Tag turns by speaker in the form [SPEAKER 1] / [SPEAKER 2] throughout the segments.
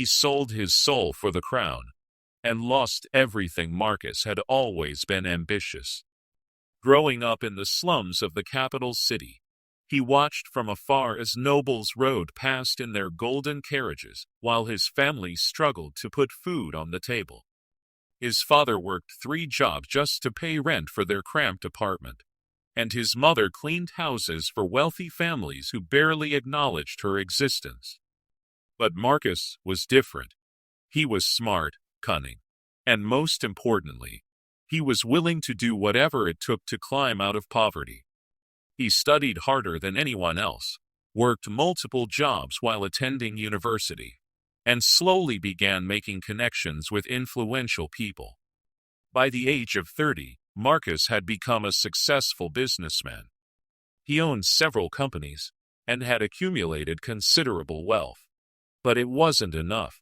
[SPEAKER 1] He sold his soul for the crown, and lost everything. Marcus had always been ambitious. Growing up in the slums of the capital city, he watched from afar as nobles rode past in their golden carriages, while his family struggled to put food on the table. His father worked 3 jobs just to pay rent for their cramped apartment, and his mother cleaned houses for wealthy families who barely acknowledged her existence. But Marcus was different. He was smart, cunning, and most importantly, he was willing to do whatever it took to climb out of poverty. He studied harder than anyone else, worked multiple jobs while attending university, and slowly began making connections with influential people. By the age of 30, Marcus had become a successful businessman. He owned several companies and had accumulated considerable wealth. But it wasn't enough.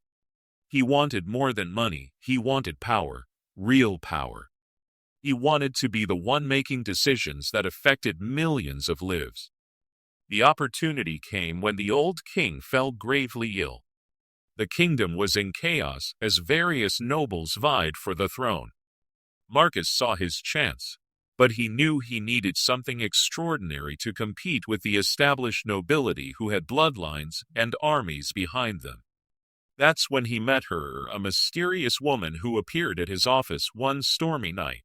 [SPEAKER 1] He wanted more than money. He wanted power, real power. He wanted to be the one making decisions that affected millions of lives. The opportunity came when the old king fell gravely ill. The kingdom was in chaos as various nobles vied for the throne. Marcus saw his chance, but he knew he needed something extraordinary to compete with the established nobility who had bloodlines and armies behind them. That's when he met her, a mysterious woman who appeared at his office one stormy night.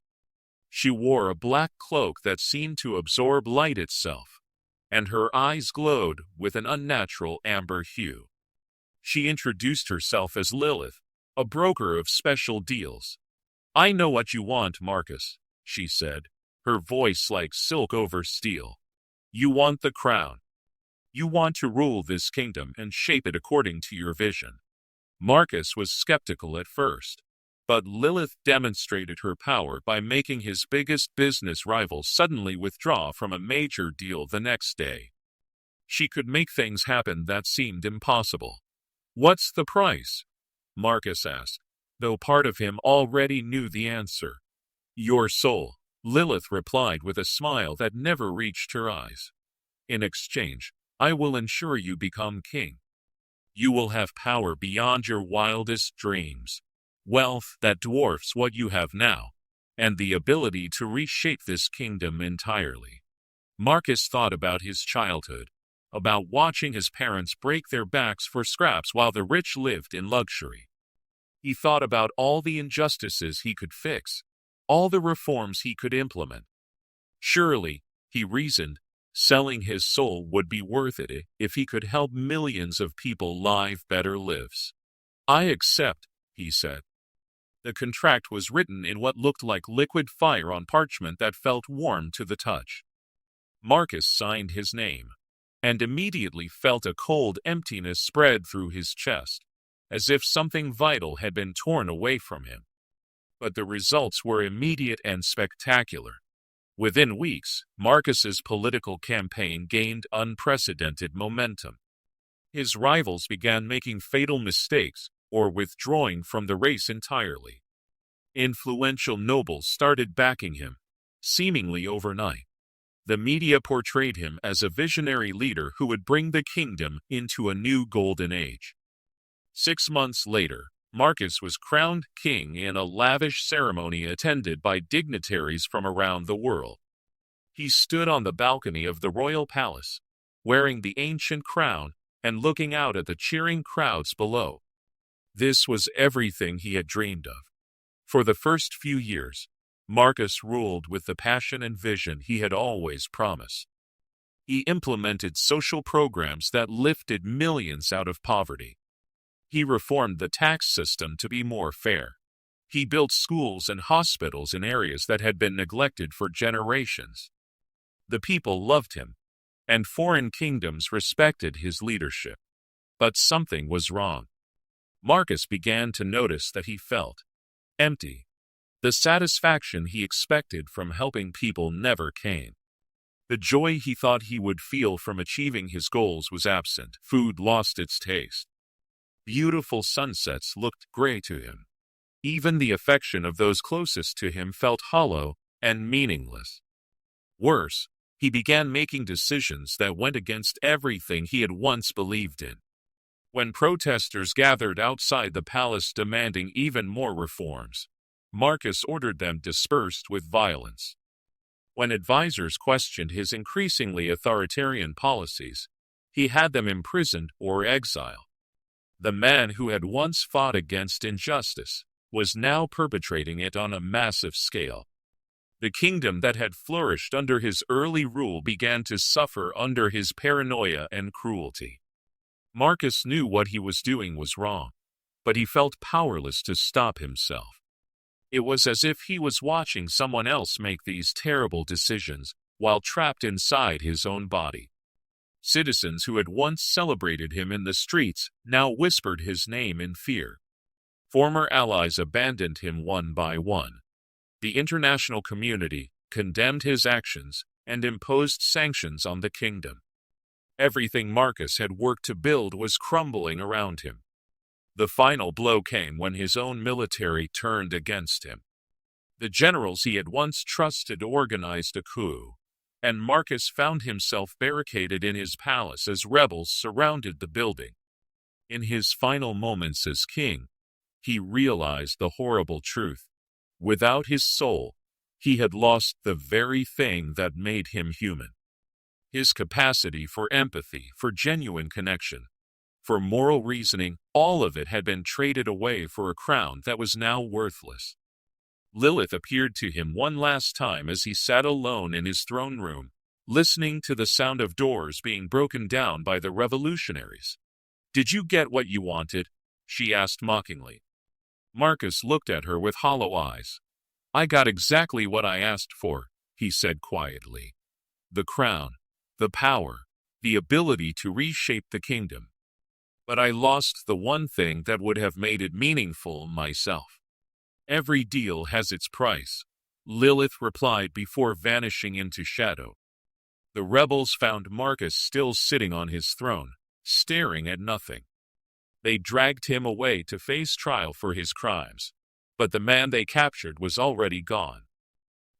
[SPEAKER 1] She wore a black cloak that seemed to absorb light itself, and her eyes glowed with an unnatural amber hue. She introduced herself as Lilith, a broker of special deals. "I know what you want, Marcus," she said, her voice like silk over steel. "You want the crown. You want to rule this kingdom and shape it according to your vision." Marcus was skeptical at first, but Lilith demonstrated her power by making his biggest business rival suddenly withdraw from a major deal the next day. She could make things happen that seemed impossible. "What's the price?" Marcus asked, though part of him already knew the answer. "Your soul," Lilith replied with a smile that never reached her eyes. "In exchange, I will ensure you become king. You will have power beyond your wildest dreams, wealth that dwarfs what you have now, and the ability to reshape this kingdom entirely." Marcus thought about his childhood, about watching his parents break their backs for scraps while the rich lived in luxury. He thought about all the injustices he could fix, all the reforms he could implement. Surely, he reasoned, selling his soul would be worth it if he could help millions of people live better lives. "I accept," he said. The contract was written in what looked like liquid fire on parchment that felt warm to the touch. Marcus signed his name, and immediately felt a cold emptiness spread through his chest, as if something vital had been torn away from him. But the results were immediate and spectacular. Within weeks, Marcus's political campaign gained unprecedented momentum. His rivals began making fatal mistakes or withdrawing from the race entirely. Influential nobles started backing him, seemingly overnight. The media portrayed him as a visionary leader who would bring the kingdom into a new golden age. 6 months later, Marcus was crowned king in a lavish ceremony attended by dignitaries from around the world. He stood on the balcony of the royal palace, wearing the ancient crown and looking out at the cheering crowds below. This was everything he had dreamed of. For the first few years, Marcus ruled with the passion and vision he had always promised. He implemented social programs that lifted millions out of poverty. He reformed the tax system to be more fair. He built schools and hospitals in areas that had been neglected for generations. The people loved him, and foreign kingdoms respected his leadership. But something was wrong. Marcus began to notice that he felt empty. The satisfaction he expected from helping people never came. The joy he thought he would feel from achieving his goals was absent. Food lost its taste. Beautiful sunsets looked gray to him. Even the affection of those closest to him felt hollow and meaningless. Worse, he began making decisions that went against everything he had once believed in. When protesters gathered outside the palace demanding even more reforms, Marcus ordered them dispersed with violence. When advisors questioned his increasingly authoritarian policies, he had them imprisoned or exiled. The man who had once fought against injustice was now perpetrating it on a massive scale. The kingdom that had flourished under his early rule began to suffer under his paranoia and cruelty. Marcus knew what he was doing was wrong, but he felt powerless to stop himself. It was as if he was watching someone else make these terrible decisions while trapped inside his own body. Citizens who had once celebrated him in the streets now whispered his name in fear. Former allies abandoned him one by one. The international community condemned his actions and imposed sanctions on the kingdom. Everything Marcus had worked to build was crumbling around him. The final blow came when his own military turned against him. The generals he had once trusted organized a coup, and Marcus found himself barricaded in his palace as rebels surrounded the building. In his final moments as king, he realized the horrible truth. Without his soul, he had lost the very thing that made him human. His capacity for empathy, for genuine connection, for moral reasoning, all of it had been traded away for a crown that was now worthless. Lilith appeared to him one last time as he sat alone in his throne room, listening to the sound of doors being broken down by the revolutionaries. "Did you get what you wanted?" she asked mockingly. Marcus looked at her with hollow eyes. "I got exactly what I asked for," he said quietly. "The crown, the power, the ability to reshape the kingdom. But I lost the one thing that would have made it meaningful myself." "Every deal has its price," Lilith replied before vanishing into shadow. The rebels found Marcus still sitting on his throne, staring at nothing. They dragged him away to face trial for his crimes, but the man they captured was already gone.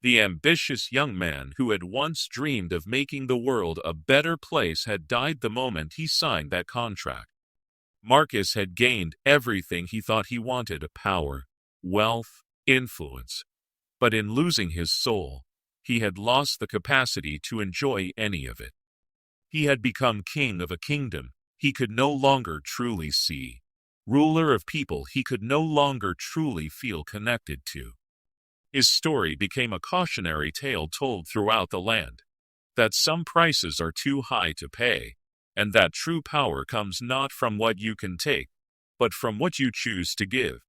[SPEAKER 1] The ambitious young man who had once dreamed of making the world a better place had died the moment he signed that contract. Marcus had gained everything he thought he wanted: power, wealth, influence. But in losing his soul, he had lost the capacity to enjoy any of it. He had become king of a kingdom he could no longer truly see, ruler of people he could no longer truly feel connected to. His story became a cautionary tale told throughout the land, that some prices are too high to pay, and that true power comes not from what you can take, but from what you choose to give.